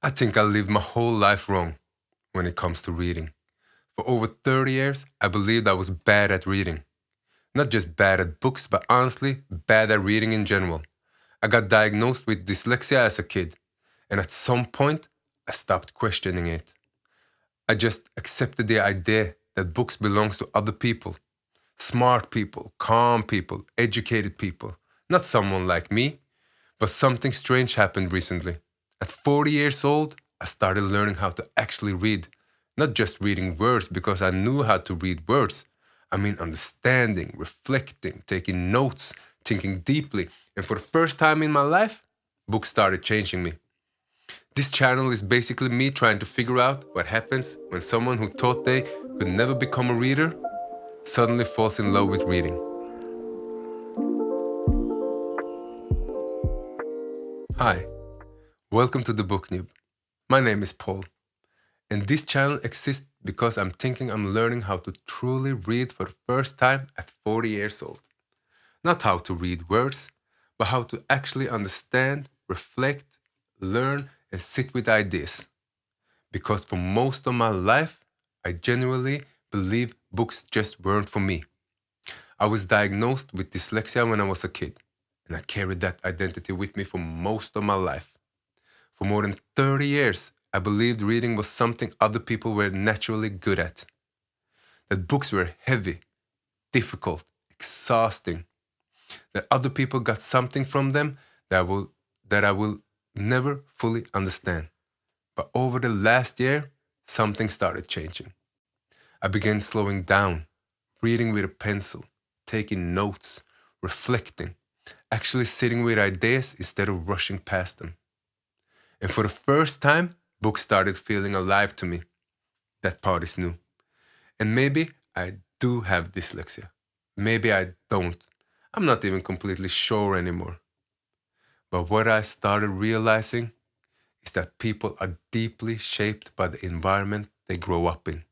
I think I lived my whole life wrong when it comes to reading. For over 30 years, I believed I was bad at reading. Not just bad at books, but honestly, bad at reading in general. I got diagnosed with dyslexia as a kid, and at some point, I stopped questioning it. I just accepted the idea that books belongs to other people. Smart people, calm people, educated people. Not someone like me. But something strange happened recently. At 40 years old, I started learning how to actually read. Not just reading words because I knew how to read words. I mean understanding, reflecting, taking notes, thinking deeply. And for the first time in my life, books started changing me. This channel is basically me trying to figure out what happens when someone who thought they could never become a reader suddenly falls in love with reading. Hi, welcome to the Book Noob. My name is Paul. And this channel exists because I'm thinking I'm learning how to truly read for the first time at 40 years old. Not how to read words, but how to actually understand, reflect, learn, and sit with ideas. Because for most of my life, I genuinely believe books just weren't for me. I was diagnosed with dyslexia when I was a kid, and I carried that identity with me for most of my life. For more than 30 years, I believed reading was something other people were naturally good at. That books were heavy, difficult, exhausting. That other people got something from them that I will never fully understand. But over the last year, something started changing. I began slowing down, reading with a pencil, taking notes, reflecting, actually sitting with ideas instead of rushing past them. And for the first time, books started feeling alive to me. That part is new. And maybe I do have dyslexia. Maybe I don't. I'm not even completely sure anymore. But what I started realizing is that people are deeply shaped by the environment they grow up in,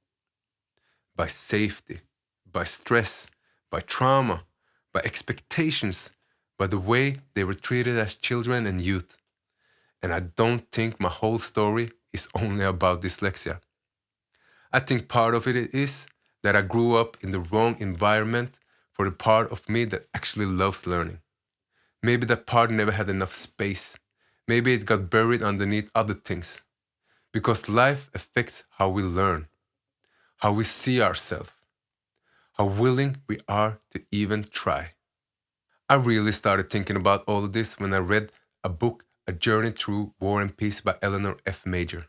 by safety, by stress, by trauma, by expectations, by the way they were treated as children and youth. And I don't think my whole story is only about dyslexia. I think part of it is that I grew up in the wrong environment for the part of me that actually loves learning. Maybe that part never had enough space. Maybe it got buried underneath other things. Because life affects how we learn, how we see ourselves, how willing we are to even try. I really started thinking about all of this when I read a book, A Journey Through War and Peace by Eleanor F. Major.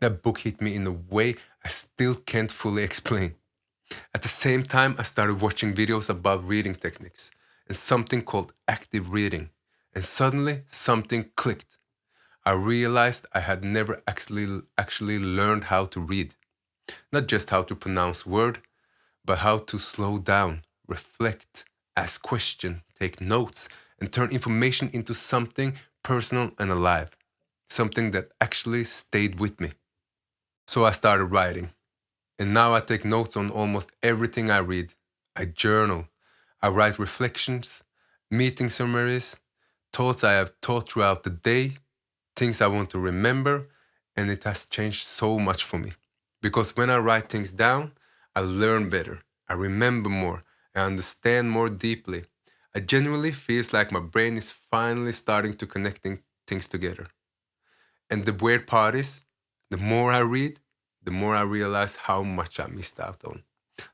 That book hit me in a way I still can't fully explain. At the same time, I started watching videos about reading techniques and something called active reading. And suddenly, something clicked. I realized I had never actually learned how to read. Not just how to pronounce word, but how to slow down, reflect, ask questions, take notes, and turn information into something personal and alive. Something that actually stayed with me. So I started writing. And now I take notes on almost everything I read. I journal. I write reflections, meeting summaries, thoughts I have thought throughout the day, things I want to remember, and it has changed so much for me. Because when I write things down, I learn better, I remember more, I understand more deeply. I genuinely feels like my brain is finally starting to connecting things together. And the weird part is, the more I read, the more I realize how much I missed out on.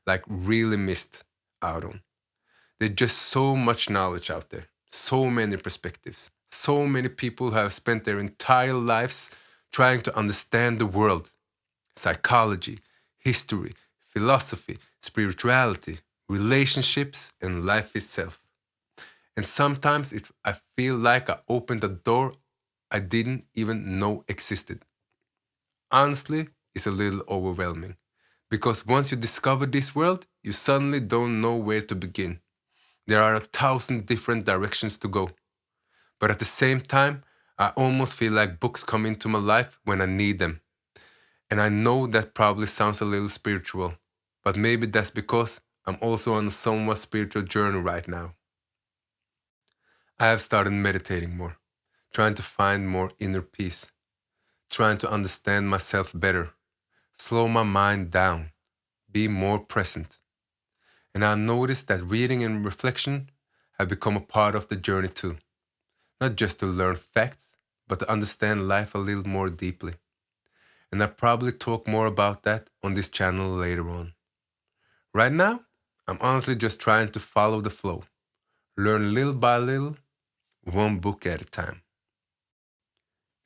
Like really missed out on. There's just so much knowledge out there, so many perspectives, so many people who have spent their entire lives trying to understand the world, psychology, history, philosophy, spirituality, relationships, and life itself. And sometimes I feel like I opened a door I didn't even know existed. Honestly, it's a little overwhelming. Because once you discover this world, you suddenly don't know where to begin. There are 1,000 different directions to go. But at the same time, I almost feel like books come into my life when I need them. And I know that probably sounds a little spiritual, but maybe that's because I'm also on a somewhat spiritual journey right now. I have started meditating more, trying to find more inner peace, trying to understand myself better, slow my mind down, be more present. And I noticed that reading and reflection have become a part of the journey too, not just to learn facts, but to understand life a little more deeply. And I'll probably talk more about that on this channel later on. Right now, I'm honestly just trying to follow the flow, learn little by little, one book at a time.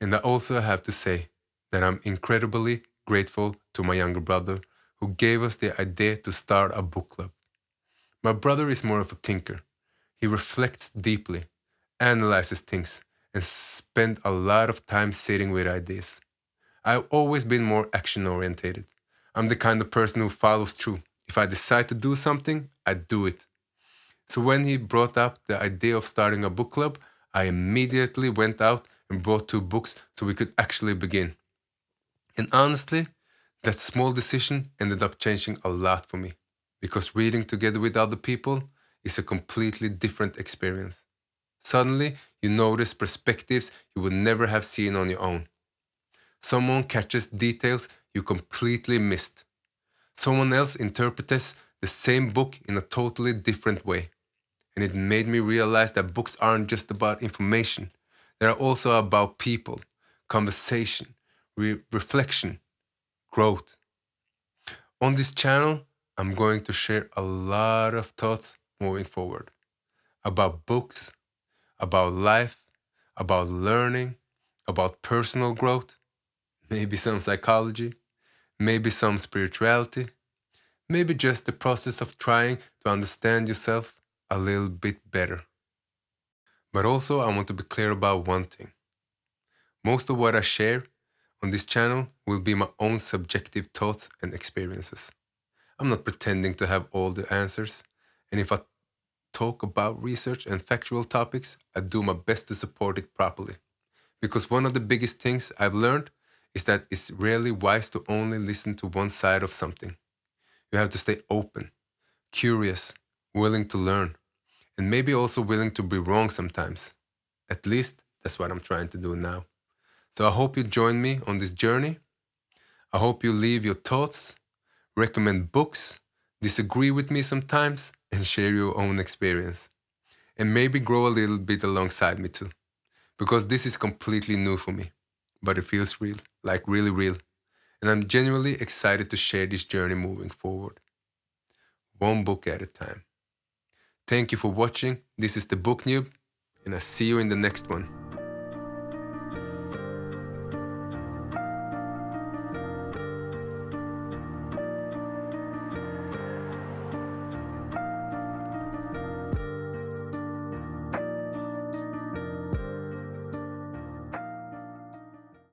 And I also have to say that I'm incredibly grateful to my younger brother who gave us the idea to start a book club. My brother is more of a thinker. He reflects deeply, analyzes things, and spends a lot of time sitting with ideas. I've always been more action orientated. I'm the kind of person who follows through. If I decide to do something, I do it. So when he brought up the idea of starting a book club, I immediately went out and bought 2 books so we could actually begin. And honestly, that small decision ended up changing a lot for me because reading together with other people is a completely different experience. Suddenly, you notice perspectives you would never have seen on your own. Someone catches details you completely missed. Someone else interprets the same book in a totally different way. And it made me realize that books aren't just about information, they're also about people, conversation, reflection, growth. On this channel, I'm going to share a lot of thoughts moving forward about books, about life, about learning, about personal growth, maybe some psychology, maybe some spirituality, maybe just the process of trying to understand yourself a little bit better. But also, I want to be clear about one thing. Most of what I share on this channel will be my own subjective thoughts and experiences. I'm not pretending to have all the answers, and if I talk about research and factual topics, I do my best to support it properly. Because one of the biggest things I've learned is that it's rarely wise to only listen to one side of something. You have to stay open, curious, willing to learn, and maybe also willing to be wrong sometimes. At least that's what I'm trying to do now. So I hope you join me on this journey. I hope you leave your thoughts, recommend books, disagree with me sometimes, and share your own experience. And maybe grow a little bit alongside me too. Because this is completely new for me. But it feels real, like really real. And I'm genuinely excited to share this journey moving forward. One book at a time. Thank you for watching. This is the Book Noob, and I'll see you in the next one.